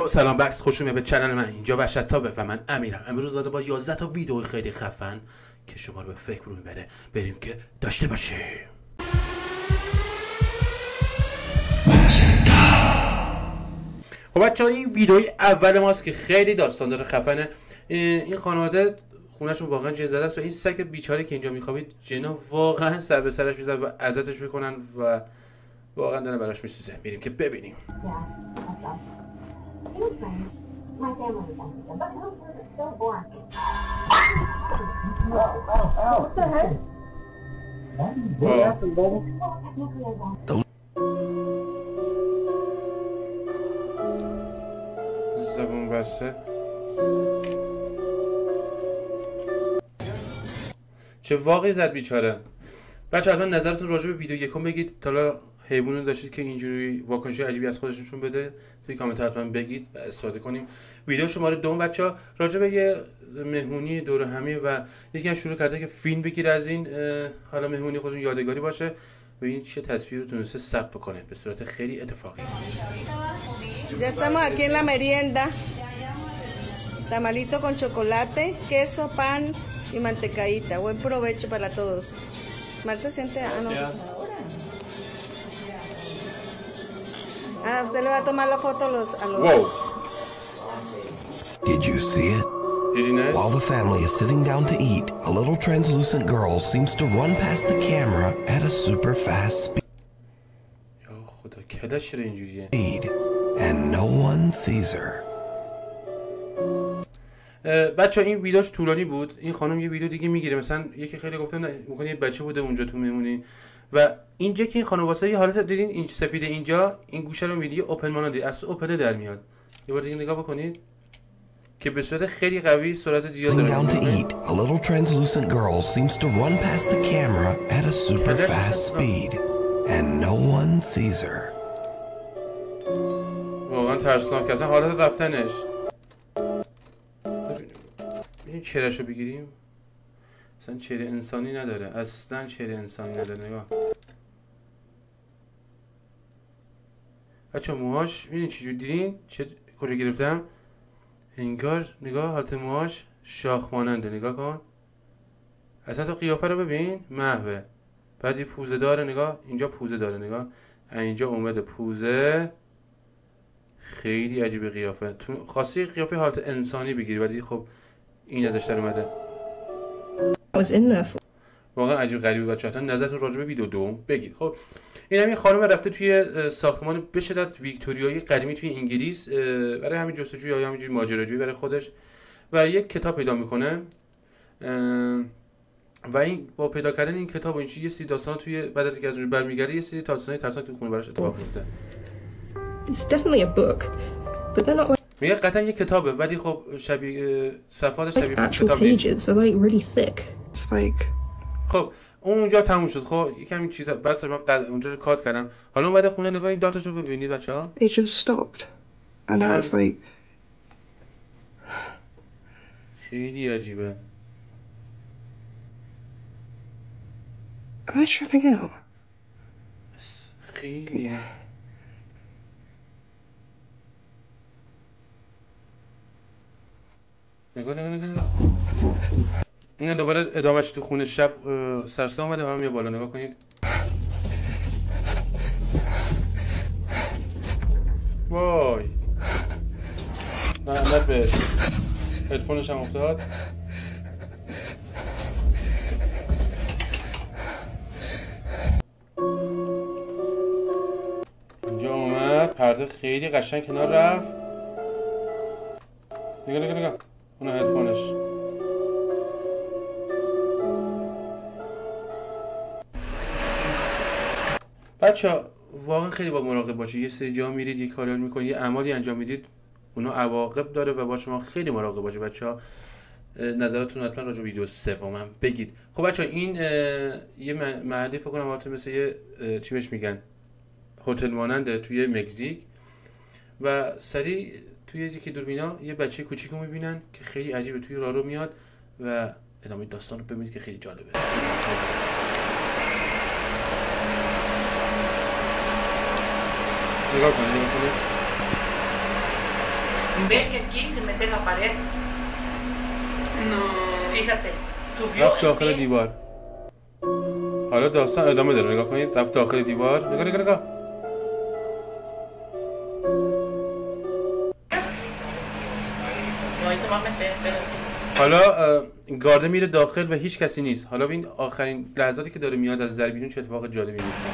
یو سلام بکس، خوش اومدید به چنل من. اینجا وحشت‌تابه و من امیرم. امروز داده با 11 تا ویدیو خیلی خفن که شما رو به فکر رو میبره. بریم که داشته باشیم. خب بچه‌ها، این ویدیوی اول ماست که خیلی داستان داره، خفنه. این خانواده خونه‌شون واقعا جن زده است و این سگ بیچاره که اینجا میخوابید جنا واقعا سر به سرش میزنن و اذیتش میکنن و واقعا دلم براش میسوزه. بریم که ببینیم. My family doesn't, but home is so black. What the heck? What happened, baby? Well, technically I won't. زبون بسته. چه واقعی زد بیچاره. بچه حتما نظرتون راجع به ویدیو یکم بگید. تا حالا حیوانی داشتید که اینجوری واکنش عجیبی از خودش نشون بده؟ توی کامنت حتما بگید و استفاده کنیم. ویدیو شماره 2 بچه‌ها راجع به یه مهمونی دور همی و یکی هم شروع کرده که فیلم بگیره از این، حالا مهمونی خودشون یادگاری باشه و این چه تصویر رو تونسته ثبت بکنه به صورت خیلی اتفاقی. Ya estamos aquí en la merienda. Tamalito con chocolate, queso, pan y mantecadita. Buen provecho para todos. Marta siente no. Usted le va a tomar la foto a los Whoa. Did you see it? Did you know? While the family is sitting down to eat, a little translucent girl seems to run past the camera at a super fast speed. یا خدا کلش چرا اینجوریه؟ And no one sees her. بچه این ویدیوش طولانی بود. این خانم یه ویدیو دیگه میگیره، مثلا یکی خیلی گفتن ممکنه یه بچه بوده اونجا تو مهمونی و اینجا که این خانم واسه یه حالت دیدین این سفید اینجا این گوشه رو میدی اوپن مانندی از اوپن در میاد. یه بار دیگه نگاه بکنید که به صورت خیلی قوی سرعت زیاد داره. Down to eat, a little translucent girl seems to run past the camera at a super fast speed and no one sees her. واقعا ترسناک، اصلا حالت رفتنش. این چهرهشو بگیریم اصلا چهره انسانی نداره، اصلا چهره انسانی نداره. نگاه بچه موهاش ببینید چجوری دیدین کجا گرفتم انگار. نگاه حالت موهاش شاخ ماننده، نگاه کن اصلا تو قیافه رو ببین محوه. بعد یه پوزه داره، نگاه اینجا پوزه داره، نگاه اینجا اومده پوزه. خیلی عجیبه قیافه. تو خاصی قیافه حالت انسانی بگیری ولی خب این ازش در اومده. واقعا عجیب غریبه بچه‌ها. حتما نظرتون راجع به ویدیو دوم بگید. خب این همین خانم رفته توی ساختمان به شدت ویکتوریایی قدیمی توی انگلیس برای همین جستجوی یا همینجوری ماجراجویی برای خودش و یک کتاب پیدا میکنه و این با پیدا کردن این کتاب و این یه سری داستان توی بعد از اینکه از اونجا برمیگرده یه سری داستانای ترسناک تو خونه براش اتفاق میفته. It's definitely a book, but they're not like میگه قطعا یه کتابه ولی خب شبیه صفحات شبیه actual کتاب نیست. pages. They're like really thick. It's like خب اونجا تموم شد. خب یکم این چیزا بس من اونجا رو کات کردم. حالا اومده خونه نگاه این داتاشو ببینید بچه‌ها. it just stopped, and now it's like خیلی عجیبه. am I tripping out? خیلی نگاه این دوباره ادامهش تو خونه شب سرسته اومده و هم یه بالا نگاه کنید. وای نه به هدفونش هم افتاد. اینجا اومد پرده خیلی قشنگ کنار رفت. نگاه اون هدفونش. بچه واقعا خیلی با مراقب باشید. یه سری جا میرید یه کاری میکنید یه اعمالی انجام میدید اونو عواقب داره و با شما خیلی مراقب باشید. بچه‌ها نظراتتون حتما راجع به ویدیو سومم بگید. خب بچه‌ها این یه محلی فکر کنم حالت مثل یه چی بهش میگن هتل ماننده توی مکزیک و سری توی یکی دوربینا یه بچه کوچیکو میبینن که خیلی عجیبه توی راهرو میاد و ادامه داستان رو ببینید که خیلی جالبه. نگاه کنید Ve que aquí se mete en la pared. No. Fíjate. Subió رفت داخل دیوار. حالا داستان ادامه داره، نگاه کنید. رفت داخل دیوار. نگاه. حالا گارده میره داخل و هیچ کسی نیست. حالا ببین آخرین لحظاتی که داره میاد از در بیرون چه اتفاق جالبی میفته.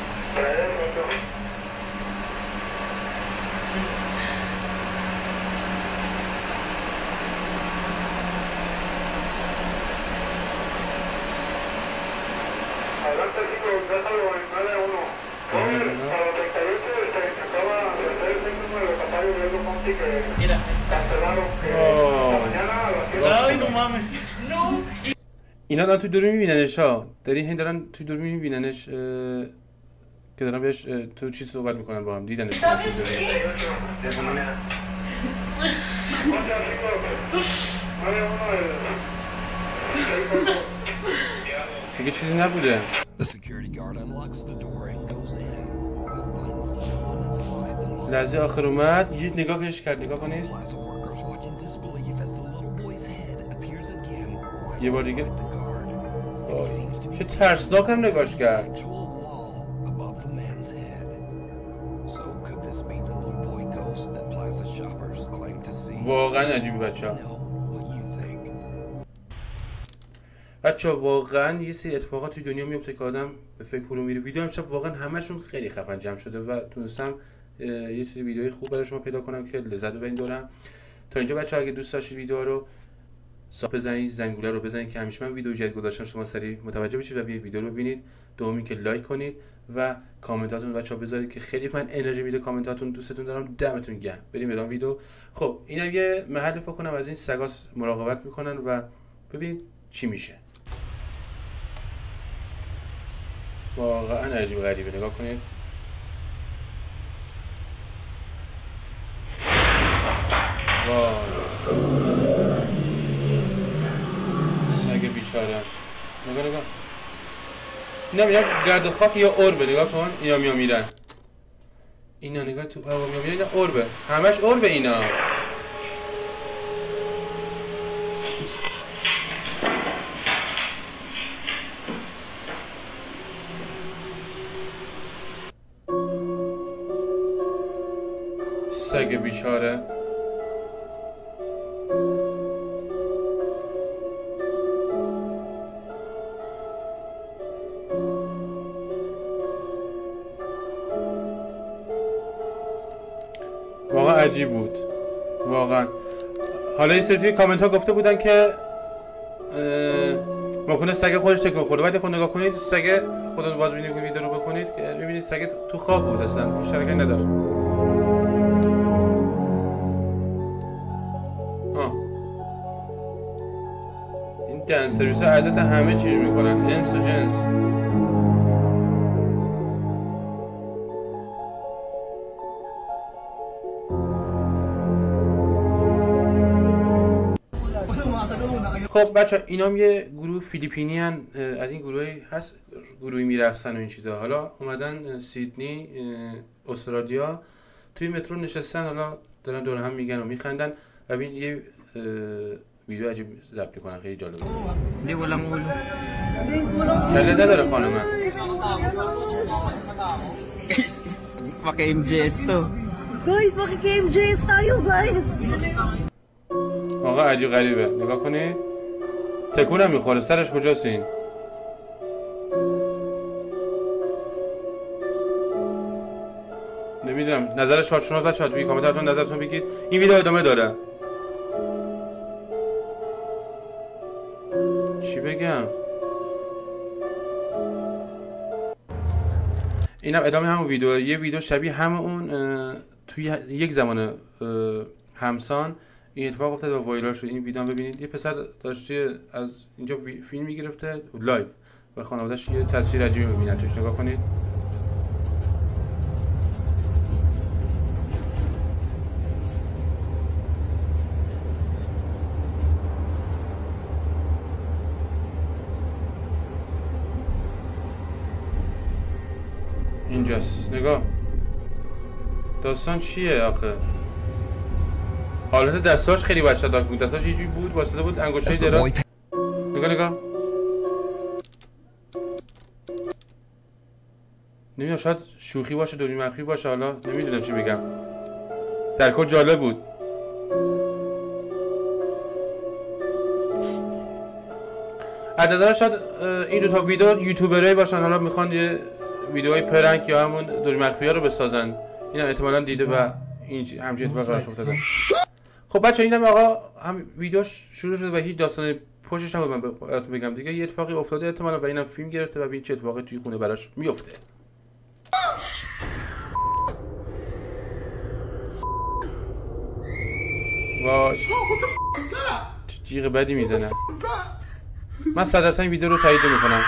اینا دارن تو دوربین میبیننش ها. دارن تو دوربین میبیننش که دارن بهش تو چی صحبت میکنن با هم. دیدنش تو دوربین. دیگه چیزی نبوده. لحظه آخر اومد یه نگاهش کرد. نگاه کنید یه بار دیگه چه ترسناک هم نگاش کرد. واقعا عجیبی بچه ها واقعا یه سری اتفاقات توی دنیا میفته که آدم به فکر فرو میره. ویدیو امشب واقعا همشون خیلی خفن جمع شده و تونستم یه سری ویدیوهای خوب برای شما پیدا کنم که لذت ببرین دارم. تا اینجا بچه ها اگه دوست داشتید ویدیو رو ساب بزنید، زنگوله رو بزنید که همیشه من ویدیو جدید گذاشتم شما سریع متوجه بشید و بیاید ویدیو رو ببینید. دومی که لایک کنید و کامنتاتون بچه‌ها بذارید که خیلی من انرژی میده کامنتاتون. دوستتون دارم. دمتون گرم. بریم ادامه ویدیو. خب اینا یه محل فکر کنم از این سگاس مراقبت میکنن و ببینید چی میشه. واقعا عجیب غریبه. نگاه کنید. وای سگ بیچاره. نگاه اینا میرن گرد خاک یا اربه. نگاه کن اینا میرن. اینا نگاه تو هوا میرن. اینا اربه. همش اربه اینا. سگ بیچاره. واقعا عجیب بود. واقعا. حالا این سری توی کامنت ها گفته بودن که ممکنه سگ خودش تکون خورده. بعد خود نگاه کنید سگ خودتون باز ببینید ویدیو رو بکنید که ببینید سگ تو خواب بود اصلا هیچ حرکتی نداشت. این دن سرویس ها عادت همه چیز میکنن. انس و جنس. خب بچه اینا هم یه گروه فیلیپینی هن. از این گروهی هست گروهی میرقصن و این چیزا. حالا اومدن سیدنی استرالیا توی مترو نشستن. حالا دارن دور هم میگن و میخندن و ببین یه ویدیو عجیب ضبط میکنن. خیلی جالبه. کله نداره خانم. pakai MJS تو. Guys, pakai MJS tayo, guys. واقعا عجیب غریبه. نگاه کنید تکون هم میخوره. سرش کجاست این؟ نمیدونم. نظر چارچوناز بچه‌ها توی کامنتاتون نظرتون بگید. این ویدیو ادامه داره. چی بگم؟ اینم ادامه همون ویدیو. یه ویدیو شبیه همه اون توی یک زمان همسان این اتفاق افتاد و وایرال شد. این ویدیو ببینید. یه پسر داشته از اینجا فیلم میگرفته لایو و خانواده‌اش یه تصویر عجیبی می‌بینن توش. نگاه کنید. اینجاست. نگاه داستان چیه آخه؟ حالت دستاش خیلی وحشتناک بود. دستاش یه جوری بود واسطه بود انگشتای دراز. نگاه نمیدونم شاید شوخی باشه دوری مخفی باشه، حالا نمیدونم چی بگم. در کل جالب بود. از نظر شاید این دوتا ویدیو یوتیوبرایی باشن، حالا میخوان یه ویدیوهای پرنک یا همون دوری مخفی ها رو بسازن. اینم احتمالاً دیده و این همچین اتفاقی براش افتاده. خب بچه اینم آقا هم ویدیوش شروع شده و هیچ داستان پشتش نبود من براتون بگم دیگه. یه اتفاقی افتاده احتمالاً و اینم فیلم گرفته و ببین چه اتفاقی توی خونه براش میفته. وای چه جیغ بدی میزنه. من 100% این ویدیو رو تایید میکنم.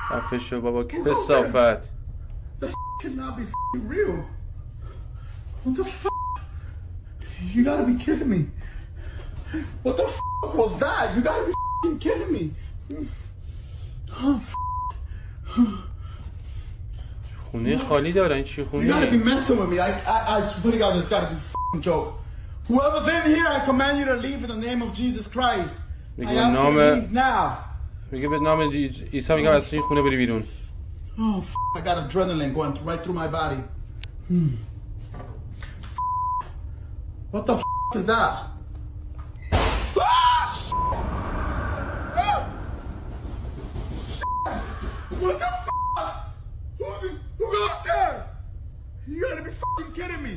خفه شو بابا کثافت. What the fuck? You gotta be kidding me. What the fuck was that? You gotta be fucking kidding me. Oh, خونه خالی دارن چی خونه؟ You gotta be messing with me. I swear to God, this gotta be a fucking joke. Whoever's in here, I command you to leave in the name of Jesus Christ. I ask you to leave now. میگه به نام عیسی میگم از این خونه بری بیرون. Oh, I got adrenaline going right through my body. What the is that? What the who got there? You gotta be fucking kidding me.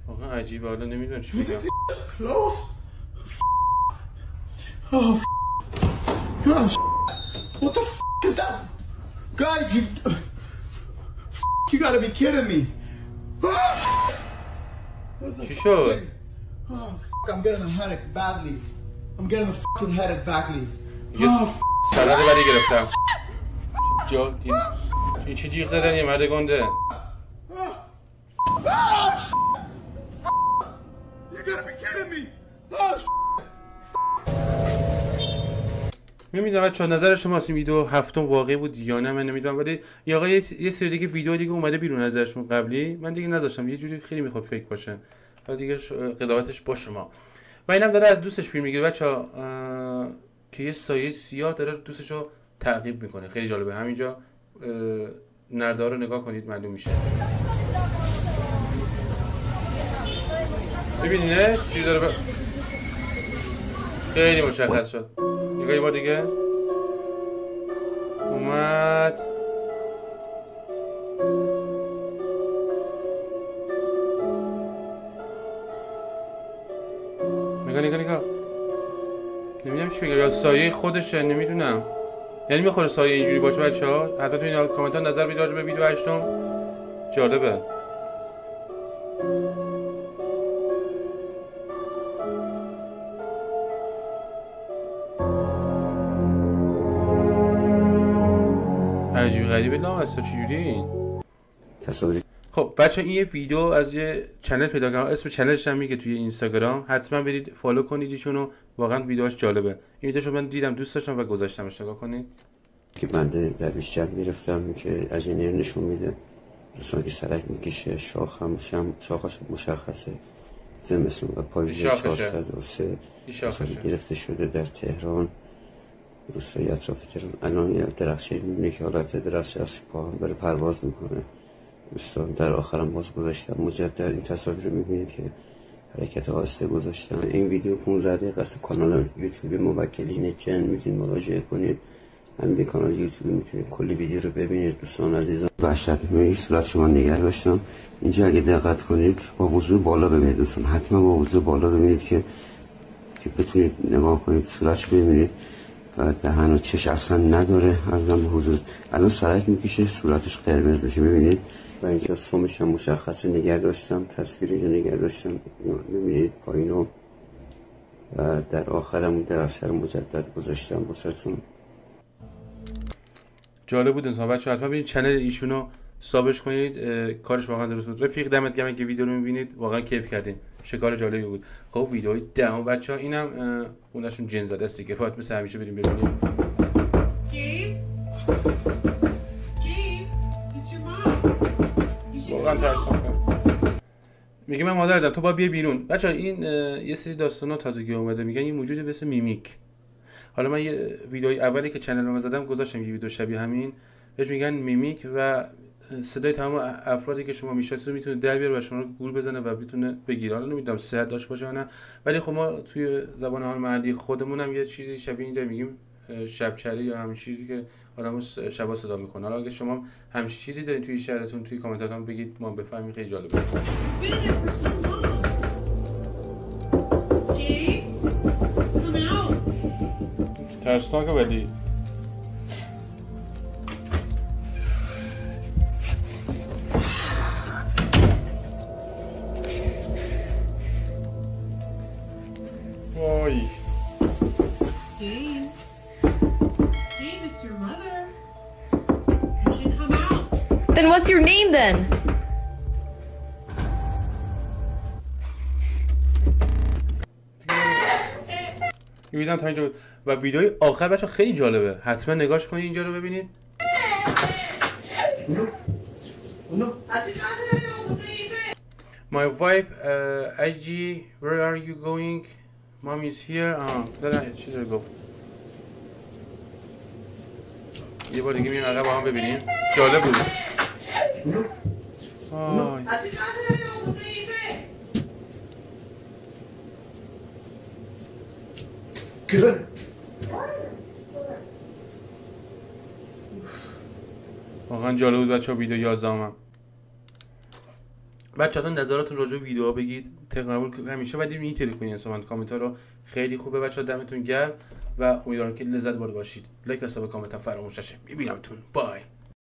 واقعا عجیبه حالا نمیدونم چی بگم. Close? Oh, gosh. What the is that? Guys, you gotta be kidding me. چی شد؟ Oh, I'm getting a headache badly. I'm getting a fucking headache badly. یه سرده بدی گرفتم. این چی جیغ زدن یه مرد گنده. You gotta be kidding me. نمیدونم چه نظر شماست این ویدیو هفتم واقعی بود یا نه من نمیدونم، ولی یا آقا یه سری دیگه ویدیو دیگه اومده بیرون ازشون قبلی من دیگه نذاشتم، یه جوری خیلی میخواد فیک باشه، حالا دیگه قضاوتش با شما. و اینم داره از دوستش فیلم میگیره بچا که یه سایه سیاه داره دوستشو تعقیب میکنه. خیلی جالبه. همینجا نرده رو نگاه کنید معلوم میشه. ببینینش چی داره خیلی مشخص شد. نگاه یه بار دیگه اومد. نگاه نمیدونم چی بگم، یا سایه خودشه نمیدونم، یعنی میخوره سایه اینجوری باشه بچه‌ها. حتی تو این کامنت ها نظر بدید راجع به ویدیو هشتم. جالبه. عجیب غریبه لامستا چجوری این تصاویر. خب بچه این یه ویدیو از یه چنل پیدا کردم، اسم چنلش هم میگه توی اینستاگرام، حتما برید فالو کنید ایشونو، واقعا ویدیوش جالبه. این ویدیوشو من دیدم دوست داشتم و گذاشتمش، نگاه کنید که بنده در بیشتر میرفتم که از اینر نشون میده دوستان که سرک میکشه، شاخش مشخصه، زمستون و پاییز 403 گرفته شده در تهران، روستای اطراف تهران. الان یه درخشی میبینه که حالت درخش از پا هم بره پرواز میکنه. دوستان در آخرم باز گذاشتم مجدد این تصاویر رو میبینید که حرکت آهسته گذاشتم. این ویدیو 15 دقیقه است. کانال یوتیوب موکلین جن میتونید مراجعه کنید. همین کانال یوتیوب میتونید کلی ویدیو رو ببینید. دوستان عزیزان وحشتناک صورت شما نگه داشتم. اینجا اگه دقت کنید با وضوح بالا ببینید دوستان، حتما با وضوح بالا ببینید که بتونید نگاه کنید صورتش ببینید و دهن و چش اصلا نداره. عرضم به حضور الان سرک میکشه صورتش قرمز میشه ببینید. و اینجا سومش هم مشخص نگه داشتم، تصویری رو نگه داشتم ببینید پایینو. و در آخرم درخش رو مجدد گذاشتم واسهتون. جالب بود انسان بچه، حتما برید چنل ایشونو سابش کنید، کارش واقعا درست بود. رفیق دمت گرم که ویدیو رو میبینید، واقعا کیف کردین، شکار جالبی بود. خب ویدیوی دهم بچه‌ها اینم خونشون جن زده است دیگه، باید مثل همیشه بریم ببینیم. واقعا ترسناکه. میگه من مادر تو با بیا بیرون. بچه‌ها این یه سری داستانا تازگی اومده، میگن یه موجودی به اسم میمیک. حالا من یه ویدیوی اولی که چنلم زدم گذاشتم یه ویدیو شبیه همین، بهش میگن میمیک و صدای تمام افرادی که شما میشناسید میتونه در بیاره و شما رو گول بزنه و بتونه بگیره. حالا نمیدونم صحت داشت باشه یا نه، ولی خب ما توی زبان حال محلی خودمون هم یه چیزی شبیه این داریم، میگیم شبچری یا همین چیزی که آدمو شبا صدا میکنه. حالا اگه شما همین چیزی دارین توی شهرتون توی کامنتاتون بگید ما بفهمیم، خیلی جالبه. ترسناکه ولی وای. Dave, it's your mother. You should come out. Then what's your name then? می‌بینم تا اینجا و ویدیوی آخر بچه‌ها خیلی جالبه، حتما نگاش کنید اینجا رو ببینید. My wife, IG, where are you going? Mom is here. دارم چیز رو گفت. یه بار دیگه میریم عقب با هم ببینیم. جالب بود. واقعا جالب بود بچه‌ها. ویدیو 11 هم بچه‌ها نظراتتون راجع به ویدیوها بگید، قبول همیشه ولی میتونید کنید انسان کامنت‌ها رو. خیلی خوبه بچه‌ها، دمتون گرم و امیدوارم که لذت برده باشید. لایک و ساب کامنت هم فراموش نشه. میبینمتون. بای.